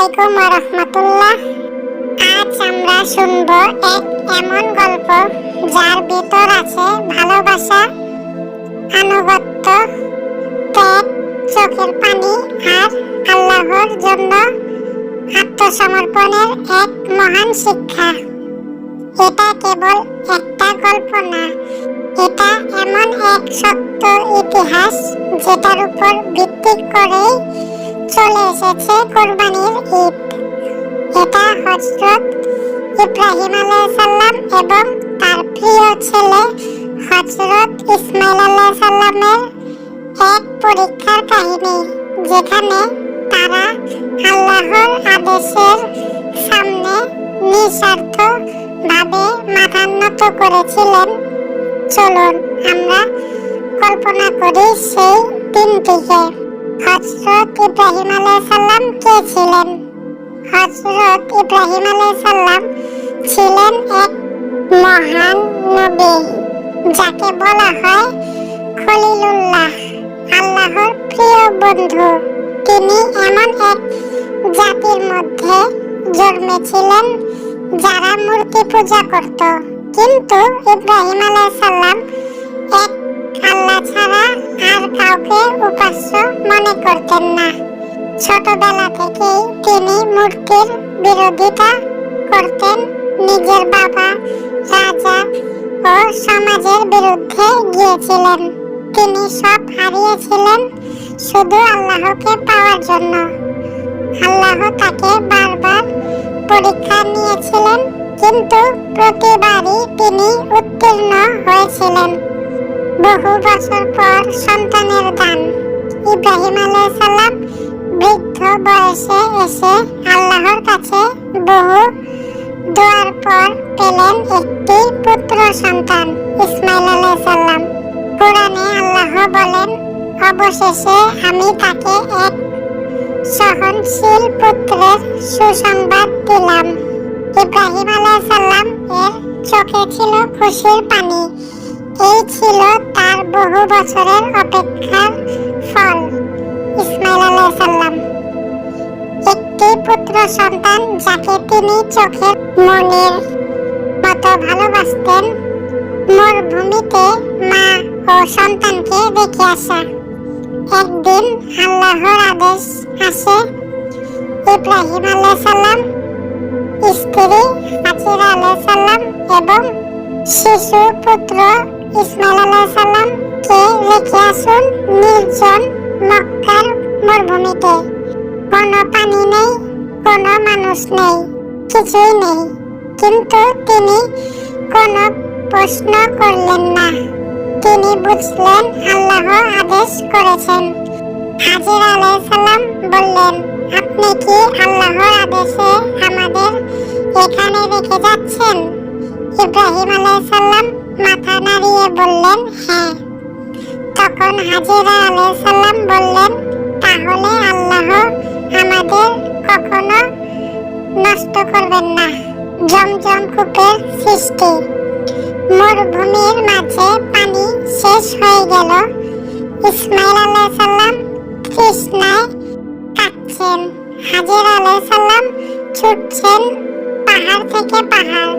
আলাইকুম ওয়া রাহমাতুল্লাহ। আজ আমরা শুনবো এক এমন গল্প যার ভেতর আছে ভালোবাসা, আনুগত্য, ত্যাগ, চোখের পানি আর আল্লাহর জন্য আত্মসমর্পণের এক মহান শিক্ষা। এটা কেবল একটা গল্প না, এটা এমন এক সত্য ইতিহাস যেটার উপর ভিত্তি করেই চলে এসেছে কোরবানির ঈদ। এটা হযরত ইব্রাহিম আলাইহিস সালাম এবং তার প্রিয় ছেলে হযরত ইসমাঈল আলাইহিস সালামের এক পরীক্ষার কাহিনী, যেখানে তারা আল্লাহর আদেশের সামনে নিঃস্বার্থ ভাবে মাথা নত করেছিলেন। চলুন আমরা কল্পনা করি সেই দিনটিকে। হযরত ইব্রাহিম আলাইহিস সালাম কে ছিলেন? হযরত ইব্রাহিম আলাইহিস সালাম ছিলেন এক মহান নবী, যাকে বলা হয় খলিলুল্লাহ, আল্লাহর প্রিয় বন্ধু। তিনি এমন এক জাতির মধ্যে জন্মেছিলেন যারা মূর্তি পূজা করত, কিন্তু ইব্রাহিম আলাইহিস সালাম এক আল্লাহ ছাড়া আর কাউকে উপাস্য মনে করতেন না। ছোটবেলা থেকেই তিনি মূর্তির বিরোধিতা করতেন, নিজের বাবা, রাজা ও সমাজের বিরুদ্ধে গিয়েছিলেন। তিনি সব হারিয়েছিলেন শুধু আল্লাহকে পাওয়ার জন্য। আল্লাহ তাকে বারবার পরীক্ষা নিয়েছিলেন, কিন্তু প্রতিবারই তিনি উত্তীর্ণ হয়েছিলেন। বহু বছর পর সন্তানের দান। ইব্রাহিম আলাইহিস সালাম বৃদ্ধ বয়সে এসে আল্লাহর কাছে বহু দোয়ার পর পেলেন একটি পুত্র সন্তান, ইসমাঈল আলাইহিস সালাম। কুরআনে আল্লাহ বলেন, অবশেষে আমি তাকে এক সহনশীল পুত্রের সুসংবাদ দিলাম। ইব্রাহিম আলাইহিস সালাম এর চোখে ছিল খুশির পানি। এই ছিল তার বহু বছরের অপেক্ষার ফল। ইসমাঈল আলাইহিস সালাম একটি পুত্র সন্তান যাকে তিনি চোখের মনির মতো ভালোবাসতেন। মরুভূমিতে মা ও সন্তানকে রেখে আসা। একদিন আল্লাহর আদেশ আসে, ইব্রাহিম আলাইহিস সালাম, স্ত্রী হাজেরা আলাইহিস সালাম এবং শিশু পুত্র ইসমাঈল আলাইহিস সালামকে রেখে আসুন নির্জন মক্কার মরুভূমিতে। কোনো পানি নেই, কোনো মানুষ নেই, কিছুই নেই। কিন্তু তিনি কোনো প্রশ্ন করলেন না। তিনি বুঝলেন আল্লাহ আদেশ করেছেন। হাজেরা আলাইহিস সালাম বললেন, আপনি কি আল্লাহর আদেশে আমাদের এখানে রেখে যাচ্ছেন? ইব্রাহিম আলাইহিস সালাম মাথা নাড়িয়ে বললেন, হ্যাঁ। তখন হাজেরা আলাইহিস সালাম বললেন, তাহলে আল্লাহ আমাদের কখনো নষ্ট করবেন না। জমজম কূপের সৃষ্টি। মরুভূমির মাঝে পানি শেষ হয়ে গেল। ইসমাঈল আলাইহিস সালাম তৃষ্ণায় কাঁদছেন। হাজেরা আলাইহিস সালাম ছুটছেন পাহাড় থেকে পাহাড়,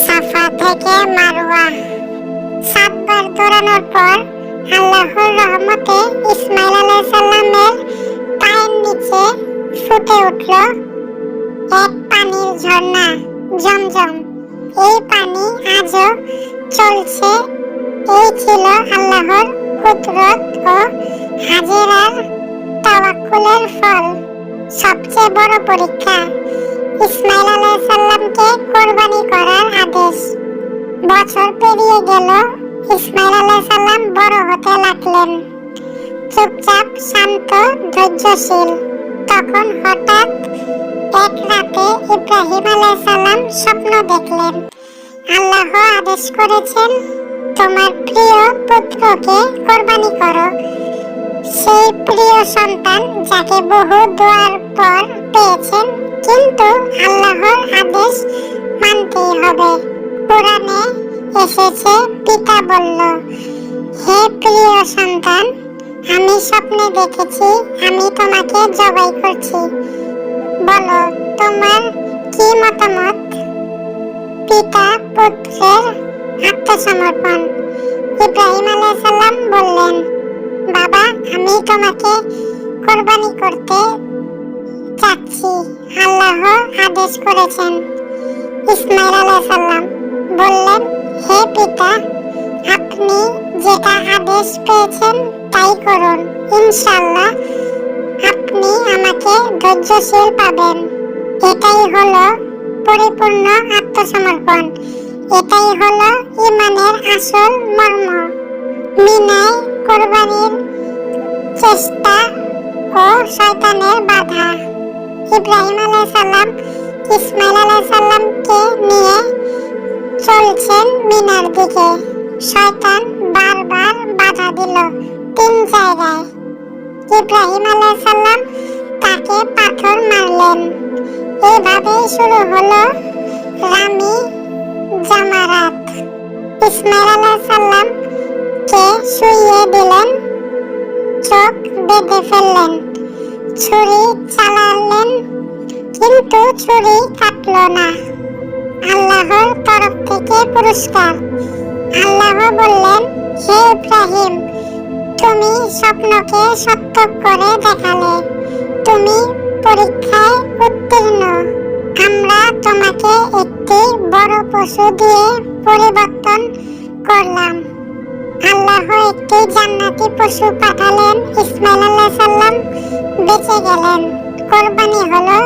সাফা থেকে মারওয়া। 7 বার দৌড়ানোর পর আল্লাহর রহমতে ইসমাঈল আলাইহিস সালামের পায়ের নিচে ফুটে উঠল এক পানির ঝর্ণা, জমজম। এই পানি আজও চলছে। এই ছিল আল্লাহর কুদরত ও হাজেরার তাওয়াক্কুলের ফল। সবচেয়ে বড় পরীক্ষা, ইসমাঈল আলাইহিস সালামকে কোরবানি করার আদেশ। বছর পেরিয়ে গেল, ইসমাঈল আলাইহিস সালাম বড় হতে লাগলেন, চুপচাপ, শান্ত, ধৈর্যশীল। তখন হঠাৎ এক রাতে ইব্রাহিম আলাইহিস সালাম স্বপ্ন দেখলেন। আল্লাহ আদেশ করেছেন, তোমার প্রিয় পুত্রকে কোরবানি করো। সেই প্রিয় সন্তান যাকে বহু দোয়ার পর পেয়েছেন, কিন্তু আল্লাহর আদেশ মানতেই হবে। কুরআনে এসেছে, পিতা বলল, হে প্রিয় সন্তান, আমি স্বপ্নে দেখেছি আমি তোমাকে জবাই করছি। বলো তোমার কি মতামত? পিতা পুত্রের আত্মসমর্পণ। ইব্রাহিম আলাইহিস সালাম বললেন, বাবা, আমি তোমাকে কোরবানি করতে চাচ্ছি, আল্লাহ আদেশ করেছেন। ইসমাঈল আলাইহিস সালাম বললেন, হে পিতা, আপনি যেটা আদেশ পেয়েছেন তাই করুন, ইনশাআল্লাহ আপনি আমাকে ধৈর্যশীল পাবেন। এটাই হলো পরিপূর্ণ আত্মসমর্পণ, এটাই হলো ঈমানের আসল মর্ম। মিনায় কোরবানির চেষ্টা ও শয়তানের বাধা। ইব্রাহিম আলাইহিস সালাম ইসমাঈল আলাইহিস সালামকে নিয়ে চলছেন মিনার দিকে। শয়তান বারবার বাধা দিল 3 জায়গায়। ইব্রাহিম আলাইহিস সালাম তাকে পাথর মারলেন। এভাবেই শুরু হলো রামি জামারাত। ইসমাঈল আলাইহিস সালাম কে শুইয়ে দিলেন, চোখ বেঁধে ফেললেন, ছুরি চালালেন, কিন্তু ছুরি কাটল না। আল্লাহর তরফ থেকে পুরস্কার। আল্লাহ বললেন, হে ইব্রাহিম, তুমি স্বপ্নকে সত্য করে দেখালে, তুমি পরীক্ষায় উত্তীর্ণ। আমরা তোমাকে একটি বড় পশু দিয়ে পরিবর্তন করলাম। আল্লাহ একটি জান্নাতি পশু পাঠালেন। ইসমাঈল আলাইহিস সালাম বেঁচে গেলেন। কোরবানি হলো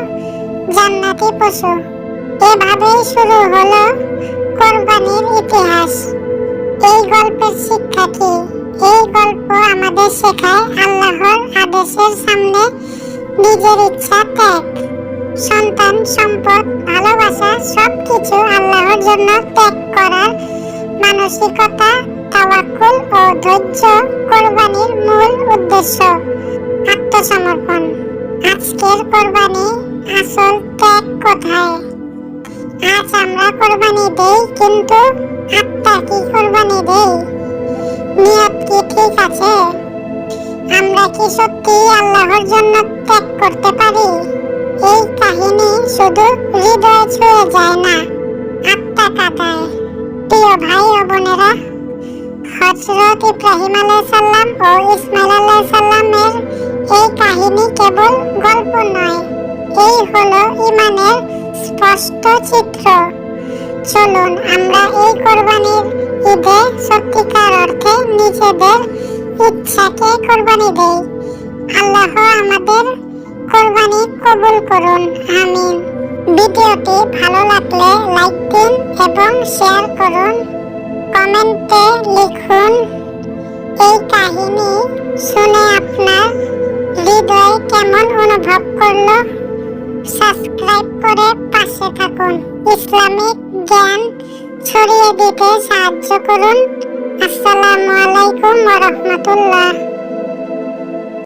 জান্নাতি পশু। এভাবেই শুরু হলো কোরবানির ইতিহাস। এই গল্পের শিক্ষা কি? এই গল্প আমাদের শেখায় আল্লাহর আদেশের সামনে নিজের ইচ্ছা ত্যাগ। সন্তান, সম্পদ, ভালোবাসা সবকিছু আল্লাহর জন্য ত্যাগ করার মানসিকতা, তাওয়াক্কুল ও ধৈর্য কোরবানির মূল উদ্দেশ্য। আত্মসমর্পণ। আজকের কোরবানি আসল ত্যাগ কোথায়? আজ আমরা কোরবানি দেই, কিন্তু আত্মা কি কোরবানি দেই? নিয়ত কি ঠিক আছে? আমরা কি সত্যি আল্লাহর জন্য ত্যাগ করতে পারি? এই কাহিনী শুধু হৃদয় ছুঁয়ে যায় না, আত্মা কাঁদায়। প্রিয় ভাই ও বোনেরা, হযরত ইব্রাহিম আলাইহিস সালাম ও ইসমাঈল আলাইহিস সালামের এই কাহিনী কেবল গল্প নয়, এই হলো ঈমানের স্পষ্ট চিত্র। চলুন আমরা এই কোরবানির ঈদে সত্যিকার অর্থে নিজেদের ইচ্ছাকে কোরবানি দেই। আল্লাহ আমাদের কোরবানি কবুল করুন, আমিন। ভিডিওটি ভালো লাগলে লাইক দিন এবং শেয়ার করুন। কমেন্টে লিখুন এই কাহিনী শুনে আপনার হৃদয় কেমন অনুভব করলো। সাবস্ক্রাইব করে পাশে থাকুন। ইসলামিক জ্ঞান ছড়িয়ে দিতে সাহায্য করুন। আসসালামু আলাইকুম ওয়া রাহমাতুল্লাহ।